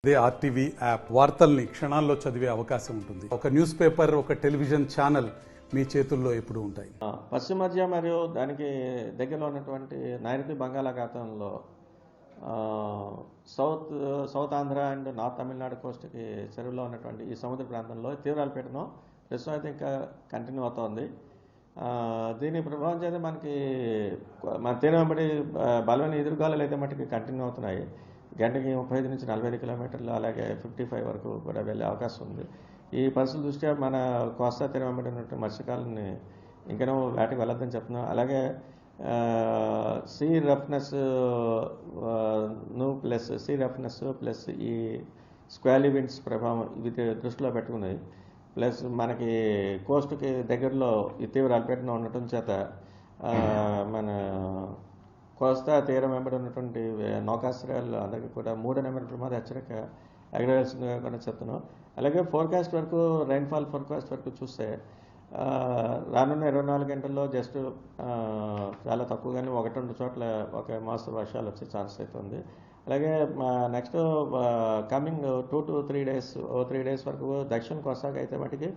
అదే RTV app వార్తల్ని క్షణాల్లో చదివే అవకాశం ఉంటుంది. ఒక న్యూస్ పేపర్, ఒక టెలివిజన్ ఛానల్ మీ చేతుల్లో ఎప్పుడూ ఉంటాయి. పశ్చిమ మధ్య మరియు దానికి దగ్గరలో ఉన్నటువంటి నైరుతి బంగాళాఖాతంలో south Andhra and north Tamil Nadu కోస్ట్కి చెరువులో ఉన్నటువంటి ఈ సముద్ర ప్రాంతంలో తీవ్ర అల్పపీడనం ప్రస్తుతం అయితే ఇంకా కంటిన్యూ అవుతోంది. దీని ప్రభావం చేత మనకి మన తీరం వెంబడి బలమైన ఎదురుగాలులు అయితే మటుకు కంటిన్యూ అవుతున్నాయి. గంటకి 35 నుంచి 45 కిలోమీటర్లు, అలాగే 55 వరకు కూడా వెళ్ళే అవకాశం ఉంది. ఈ పరిస్థితుల దృష్ట్యా మన కోస్తా తీరం వెంబడి ఉన్నటువంటి మత్స్యకారులని ఇంకనూ వేటకు వెళ్ళొద్దని చెప్తున్నాం. అలాగే సీ రఫ్నెస్ ప్లస్ ఈ స్క్వాలీ విండ్స్ ప్రభావం ఇవి దృష్టిలో పెట్టుకుని, ప్లస్ మనకి కోస్ట్కి దగ్గరలో ఈ తీవ్ర అల్పపీడనం ఉండటం చేత మన కోస్తా తీరం వెంబడి ఉన్నటువంటి నౌకాశ్రయాలు అందరికీ కూడా 3 నెంబర్ ప్రమాద హెచ్చరిక ఎగరవేయాల్సిందిగా కూడా చెప్తున్నాం. అలాగే ఫోర్కాస్ట్ వరకు, రైన్ఫాల్ ఫోర్కాస్ట్ వరకు చూస్తే రానున్న 24 గంటల్లో జస్ట్ చాలా తక్కువగానే 1-2 చోట్ల ఒక మోస్తరు వర్షాలు వచ్చే ఛాన్స్ అయితే ఉంది. అలాగే next coming 2 to 3 days 3 days వరకు దక్షిణ కోస్తాకి అయితే మటుకి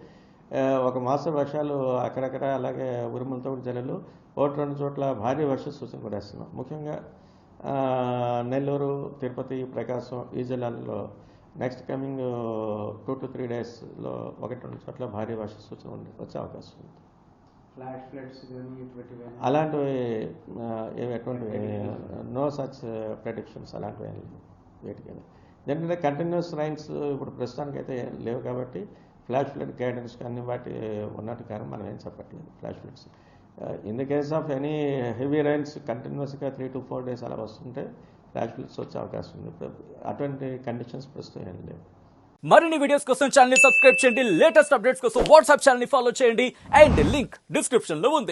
ఒక మోస్తరు వర్షాలు అక్కడక్కడ, అలాగే ఉరుములతో జల్లులు 1-2 చోట్ల భారీ వర్ష సూచన కూడా వేస్తున్నాం. ముఖ్యంగా నెల్లూరు, తిరుపతి, ప్రకాశం ఈ జిల్లాల్లో నెక్స్ట్ కమింగ్ 2 to 3 డేస్లో 1-2 చోట్ల భారీ వర్ష సూచన వచ్చే అవకాశం ఉంది. ఫ్లాష్ ఫ్లడ్స్ అలాంటివి ఎటువంటివి నో సచ్ ప్రెడిక్షన్స్ అలాంటివి వీటికైనా. ఎందుకంటే కంటిన్యూస్ రైన్స్ ఇప్పుడు ప్రస్తుతానికైతే లేవు కాబట్టి ఫ్లాష్ ఫ్లడ్ గైడెన్స్ కానీ వాటి ఉన్నట్టు కానీ మనం ఏం చెప్పట్లేదు. Flash floods in the case of any heavy rains కంటిన్యూస్గా 3 to 4 డేస్ అలా వస్తుంటే ఫ్లాష్ ఫ్లడ్స్ వచ్చే అవకాశం ఉంది. అటువంటి కండిషన్స్ ప్రస్తుతం ఏం లేవు. మరిన్ని వీడియోస్ కోసం ఛానల్ ని సబ్స్క్రైబ్ చేయండి. లేటెస్ట్ అప్డేట్స్ కోసం వాట్సాప్ ఛానల్ ని ఫాలో చేయండి. అండ్ లింక్ డిస్క్రిప్షన్ లో ఉంది.